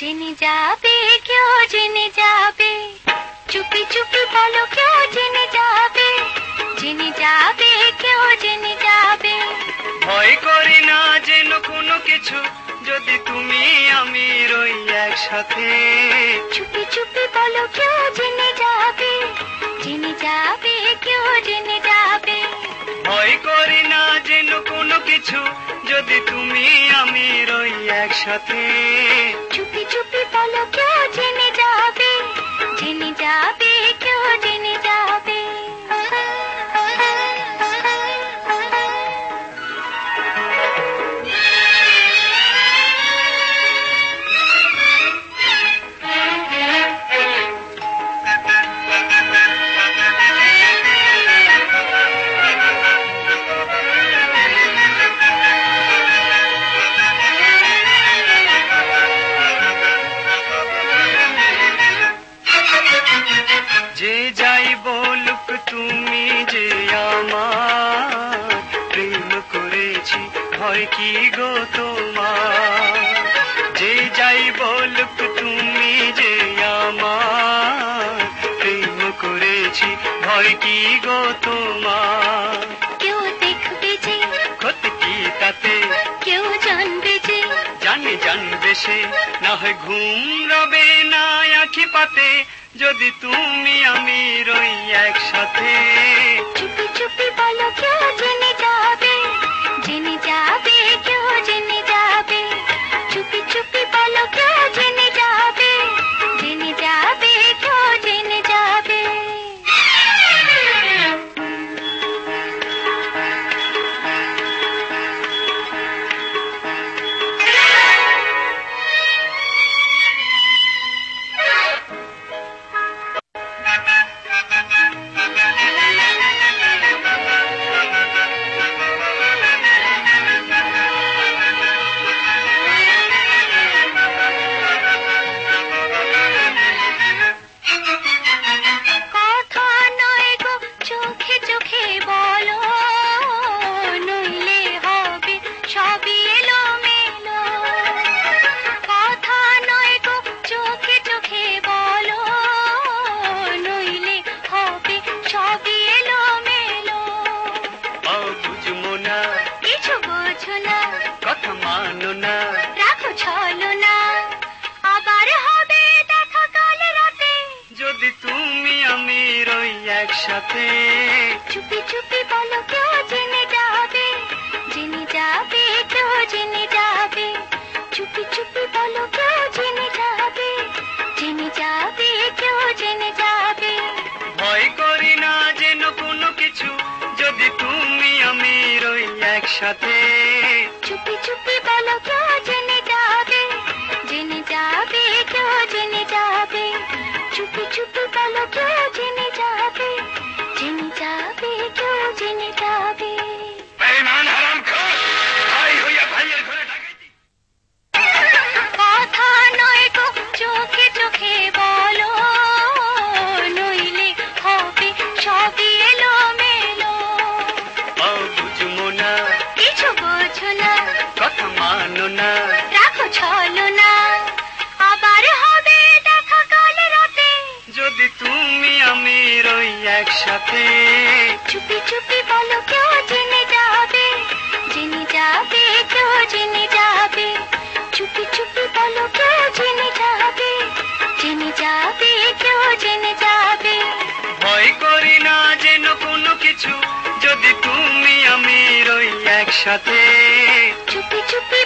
জেনে যাবে কেউ জেনে যাবে, চুপি চুপি বলো কেউ জেনে যাবে, জেনে যাবে কেউ জেনে যাবে। ভয় করি না যেন কোনো কিছু, যদি তুমি আমি রই একসাথে। চুপি চুপি বলো কেউ জেনে যাবে, জেনে যাবে কেউ জেনে যাবে। ভয় করি না যেন কোনো কিছু, যদি তুমি আমি রই একসাথে। চুপি চুপি বলো কেউ জেনে যাবে, জেনে যাবে কেউ জেনে যাবে। যে যাই বলুক তুমি যে আমার প্রেম করেছি, ভয় কি গো তোমার? যে যাই বলুক তুমি যে আমার প্রেম করেছি, ভয় কি গো তোমার? কেউ দেখবে যে ক্ষতি কি তাতে, কেউ জানবে যে জানবে সে, না হয় ঘুম রবে না আঁখি পাতে, যদি তুমি আমি রই একসাথে। চুপি চুপি বলো কেউ জেনে যাবে, জেনে যাবে কেউ জেনে যাবে। চুপি চুপি বলো কেউ জেনে যাবে, জেনে যাবে কেউ জেনে যাবে। কথা মানো না, রাখো ছলো না, আবার হবে দেখা কাল রাতে, যদি তুমি আমি রই একসাথে। চুপি চুপি বলো কেউ জেনে যাবে, জেনে যাবে কেউ জেনে যাবে। চুপি চুপি বলো কেউ জেনে যাবে, জেনে যাবে কেউ জেনে যাবে। ভয় করি না যেন কোনো কিছু, যদি তুমি আমি রই একসাথে। চুপি চুপি বলো কেউ জেনে যাবে, জেনে যাবে কেউ জেনে যাবে। চুপি চুপি বলো কেউ জেনে যাবে, জেনে যাবে কেউ জেনে যাবে। বেঈমান হারামখোর, ভাই হইয়া ভাইয়ের ঘরে ডাকাইতি। কথা নয় গো চোখে চোখে বলো, নইলে হবে সবই এলোমেলো। বুঝবো না, কিছু বোঝো না, কথা মানো না, রাখো ছলো না, আবার হবে দেখা কাল রাতে, যদি তুমি আমি রই একসাথে। চুপি চুপি বলো কেউ জেনে যাবে, জেনে যাবে কেউ জেনে যাবে। চুপি চুপি বলো কেউ জেনে যাবে, জেনে যাবে কেউ জেনে যাবে। ভয় করি না যেন কোনো কিছু, যদি তুমি আমি রই একসাথে। চুপি চুপি